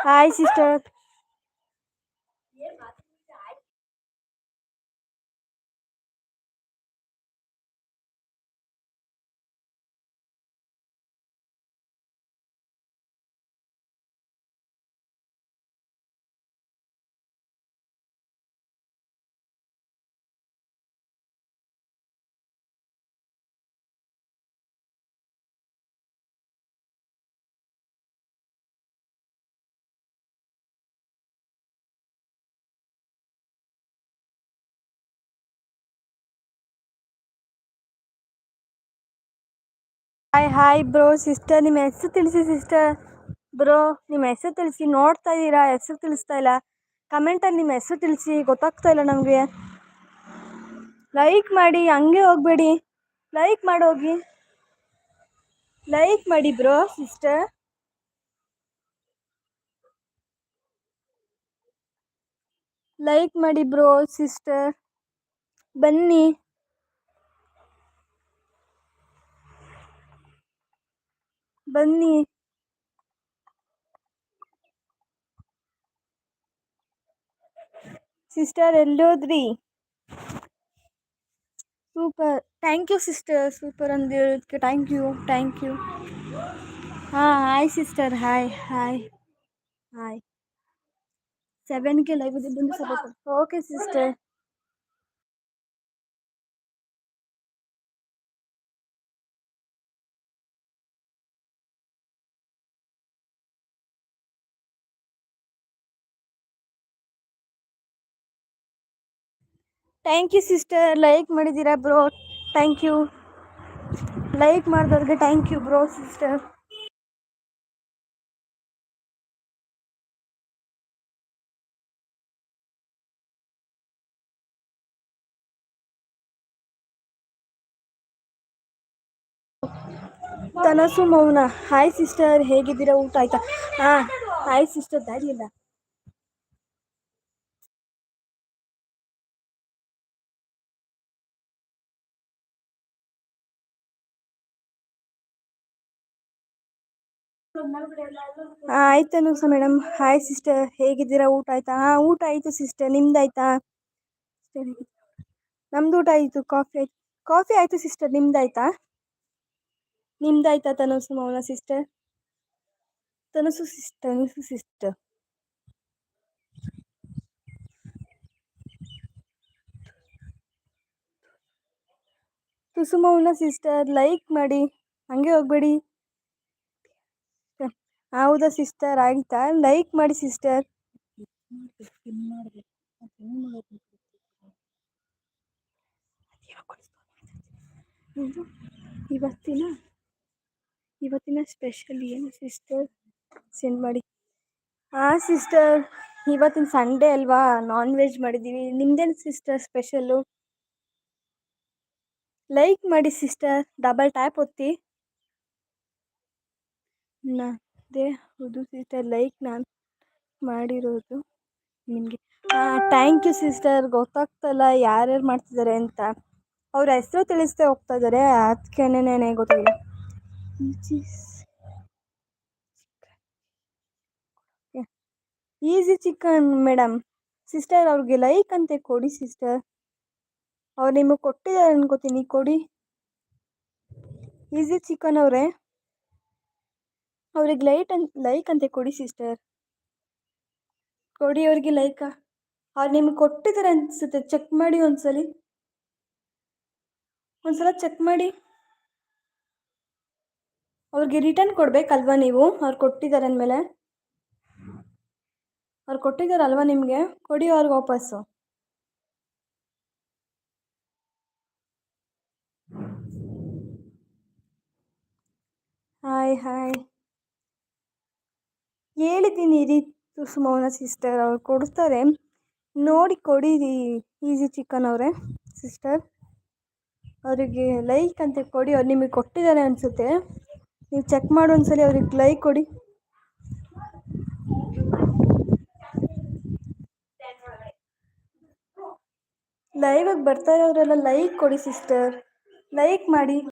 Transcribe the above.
Hi sister. Hi bro sister, ನಿಮ್ಮ ಹೆಸರು ತಿಳಿಸಿ ಸಿಸ್ಟರ್. ಬ್ರೋ ನಿಮ್ಮ ಹೆಸರು ತಿಳಿಸಿ. ನೋಡ್ತಾ ಇದ್ದೀರಾ, ಹೆಸರು ತಿಳಿಸ್ತಾ ಇಲ್ಲ. ಕಮೆಂಟಲ್ಲಿ ನಿಮ್ಮ ಹೆಸರು ತಿಳಿಸಿ, ಗೊತ್ತಾಗ್ತಾ ಇಲ್ಲ ನಮಗೆ. ಲೈಕ್ ಮಾಡಿ, ಹಂಗೆ ಹೋಗ್ಬೇಡಿ. ಲೈಕ್ ಮಾಡೋಗಿ, ಲೈಕ್ ಮಾಡಿ ಬ್ರೋ ಸಿಸ್ಟರ್. ಲೈಕ್ ಮಾಡಿ ಬ್ರೋ ಸಿಸ್ಟರ್, ಬನ್ನಿ. ಬನ್ನಿ ಸಿಸ್ಟರ್, ಎಲ್ಲೋದ್ರಿ? Super, thank you sister. Super ಅಂತ ಹೇಳೋದಕ್ಕೆ thank you. Hi sister. Hi 7ಗೆ ಲೈವ್ ಇದೆ, ಬಂದು support. Okay sister. Thank you sister. ಲೈಕ್ ಮಾಡಿದ್ದೀರಾ ಬ್ರೋ, ಥ್ಯಾಂಕ್ ಯು. ಲೈಕ್ ಮಾಡಿದವ್ರಿಗೆ ಥ್ಯಾಂಕ್ ಯು ಬ್ರೋ ಸಿಸ್ಟರ್. ತನಸು ಮೌನ. ಹಾಯ್ ಸಿಸ್ಟರ್, ಹೇಗಿದ್ದೀರಾ? ಊಟ ಆಯ್ತಾ? Hi sister. ದಾಡಿ ಇಲ್ಲ. ಆಯ್ತು ಅನುಸ ಮೇಡಮ್. ಹಾಯ್ ಸಿಸ್ಟರ್, ಹೇಗಿದ್ದೀರಾ? ಊಟ ಆಯ್ತಾ? ಊಟ ಆಯಿತು ಸಿಸ್ಟರ್, ನಿಮ್ದಾಯ್ತಾ? ನಮ್ದು ಊಟ ಆಯಿತು. ಕಾಫಿ ಆಯಿತು ಸಿಸ್ಟರ್, ನಿಮ್ದಾಯ್ತಾ? ತನಸು ಮೌನ ಸಿಸ್ಟರ್. ತನಸು ಸಿಸ್ಟರ್. ತುಸು ಮೌನ ಸಿಸ್ಟರ್, ಲೈಕ್ ಮಾಡಿ, ಹಂಗೆ ಹೋಗ್ಬೇಡಿ. ಹೌದಾ ಸಿಸ್ಟರ್, ಆಯ್ತಾ? ಲೈಕ್ ಮಾಡಿ ಸಿಸ್ಟರ್. ಇವತ್ತಿನ ಸ್ಪೆಷಲ್ ಏನು ಸಿಸ್ಟರ್? ಸೆಂಡ್ ಮಾಡಿ. ಸಿಸ್ಟರ್, ಇವತ್ತಿನ ಸಂಡೇ ಅಲ್ವಾ, ನಾನ್ ವೆಜ್ ಮಾಡಿದ್ದೀವಿ. ನಿಮ್ದೇನು ಸಿಸ್ಟರ್ ಸ್ಪೆಷಲ್ಲು? ಲೈಕ್ ಮಾಡಿ ಸಿಸ್ಟರ್, ಡಬಲ್ ಟ್ಯಾಪ್ ಒತ್ತಿ. ಅದೇ ಹೌದು ಸಿಸ್ಟರ್, ಲೈಕ್ ನಾನು ಮಾಡಿರೋದು ನಿಮಗೆ. Thank you sister. ಗೊತ್ತಾಗ್ತಲ್ಲ ಯಾರ್ಯಾರು ಮಾಡ್ತಿದ್ದಾರೆ ಅಂತ. ಅವ್ರ ಹೆಸರು ತಿಳಿಸ್ದೆ ಹೋಗ್ತಾ ಇದ್ದಾರೆ, ಅದಕ್ಕೇನೆ ಗೊತ್ತಾಗಿಲ್ಲ. Easy chicken madam. ಸಿಸ್ಟರ್, ಅವ್ರಿಗೆ ಲೈಕ್ ಅಂತೆ ಕೊಡಿ ಸಿಸ್ಟರ್. ಅವ್ರು ನಿಮಗೆ ಕೊಟ್ಟಿದ್ದಾರೆ ಅನ್ಕೋತೀನಿ, ಕೊಡಿ. ಈಸಿ ಚಿಕನ್ ಅವರೇ, ಅವ್ರಿಗೆ ಲೈಕ್ ಅಂತೆ ಕೊಡಿ ಸಿಸ್ಟರ್. ಕೊಡಿ ಅವ್ರಿಗೆ ಲೈಕ್. ಅವ್ರು ನಿಮ್ಗೆ ಕೊಟ್ಟಿದ್ದಾರೆ ಅನ್ಸುತ್ತೆ, ಚೆಕ್ ಮಾಡಿ ಒಂದ್ಸಲ ಚೆಕ್ ಮಾಡಿ. ಅವ್ರಿಗೆ ರಿಟರ್ನ್ ಕೊಡ್ಬೇಕಲ್ವಾ ನೀವು? ಅವ್ರು ಕೊಟ್ಟಿದ್ದಾರೆ ಅಂದಮೇಲೆ. ಅವ್ರು ಕೊಟ್ಟಿದ್ದಾರಲ್ವಾ ನಿಮಗೆ, ಕೊಡಿ ಅವ್ರಿಗೆ ವಾಪಸ್ಸು. ಹಾಯ್ ಹೇಳಿದ್ದೀನಿ ರೀ ಸುಮೋನ ಸಿಸ್ಟರ್, ಅವ್ರು ಕೊಡ್ತಾರೆ, ನೋಡಿ ಕೊಡಿರಿ. ಈಸಿ ಚಿಕನ್ ಅವರೇ ಸಿಸ್ಟರ್, ಅವರಿಗೆ ಲೈಕ್ ಅಂತ ಕೊಡಿ. ಅವ್ರು ನಿಮಗೆ ಕೊಟ್ಟಿದ್ದಾರೆ ಅನಿಸುತ್ತೆ, ನೀವು ಚೆಕ್ ಮಾಡಿ ಒಂದ್ಸಲಿ. ಅವ್ರಿಗೆ ಲೈಕ್ ಕೊಡಿ. ಲೈವಾಗಿ ಬರ್ತಾ ಇರೋರೆಲ್ಲ ಲೈಕ್ ಕೊಡಿ ಸಿಸ್ಟರ್, ಲೈಕ್ ಮಾಡಿ.